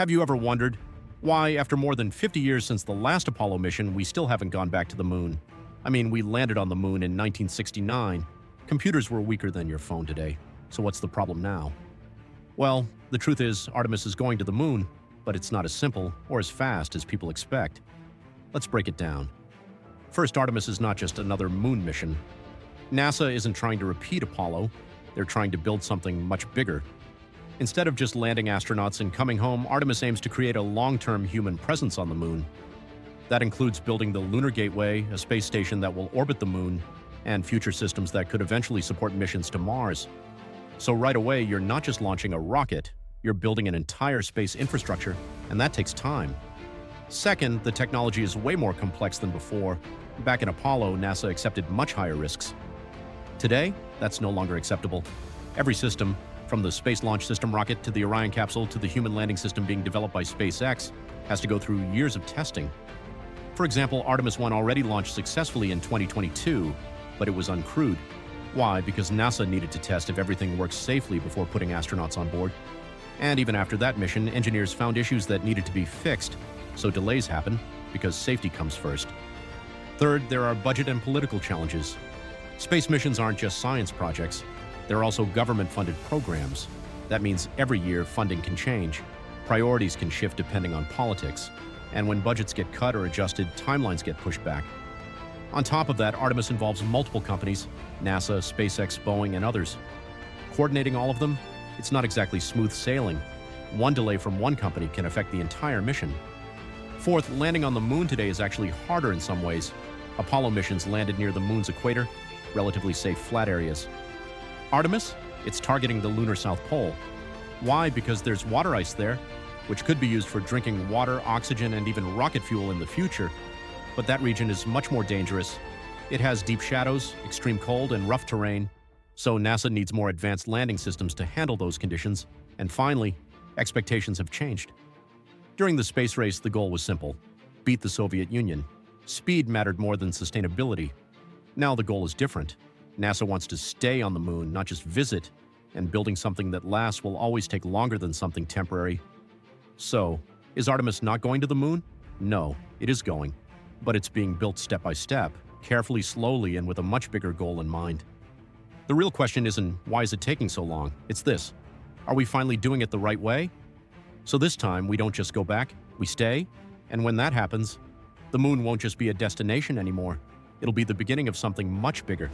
Have you ever wondered why, after more than 50 years since the last Apollo mission, we still haven't gone back to the moon? I mean, we landed on the moon in 1969. Computers were weaker than your phone today, so what's the problem now? Well, the truth is, Artemis is going to the moon, but it's not as simple or as fast as people expect. Let's break it down. First, Artemis is not just another moon mission. NASA isn't trying to repeat Apollo, they're trying to build something much bigger. Instead of just landing astronauts and coming home, Artemis aims to create a long-term human presence on the moon. That includes building the Lunar Gateway, a space station that will orbit the moon, and future systems that could eventually support missions to Mars. So right away, you're not just launching a rocket, you're building an entire space infrastructure, and that takes time. Second, the technology is way more complex than before. Back in Apollo, NASA accepted much higher risks. Today, that's no longer acceptable. Every system, from the Space Launch System rocket to the Orion capsule to the human landing system being developed by SpaceX, has to go through years of testing. For example, Artemis 1 already launched successfully in 2022, but it was uncrewed. Why? Because NASA needed to test if everything works safely before putting astronauts on board. And even after that mission, engineers found issues that needed to be fixed, so delays happen because safety comes first. Third, there are budget and political challenges. Space missions aren't just science projects. They're also government-funded programs. That means every year funding can change. Priorities can shift depending on politics. And when budgets get cut or adjusted, timelines get pushed back. On top of that, Artemis involves multiple companies, NASA, SpaceX, Boeing, and others. Coordinating all of them, it's not exactly smooth sailing. One delay from one company can affect the entire mission. Fourth, landing on the moon today is actually harder in some ways. Apollo missions landed near the moon's equator, relatively safe flat areas. Artemis, it's targeting the lunar South Pole. Why? Because there's water ice there, which could be used for drinking water, oxygen, and even rocket fuel in the future. But that region is much more dangerous. It has deep shadows, extreme cold, and rough terrain, so NASA needs more advanced landing systems to handle those conditions. And finally, expectations have changed. During the space race, the goal was simple: beat the Soviet Union. Speed mattered more than sustainability. Now the goal is different. NASA wants to stay on the moon, not just visit, and building something that lasts will always take longer than something temporary. So, is Artemis not going to the moon? No, it is going. But it's being built step by step, carefully, slowly, and with a much bigger goal in mind. The real question isn't, why is it taking so long? It's this: are we finally doing it the right way? So this time, we don't just go back, we stay, and when that happens, the moon won't just be a destination anymore. It'll be the beginning of something much bigger.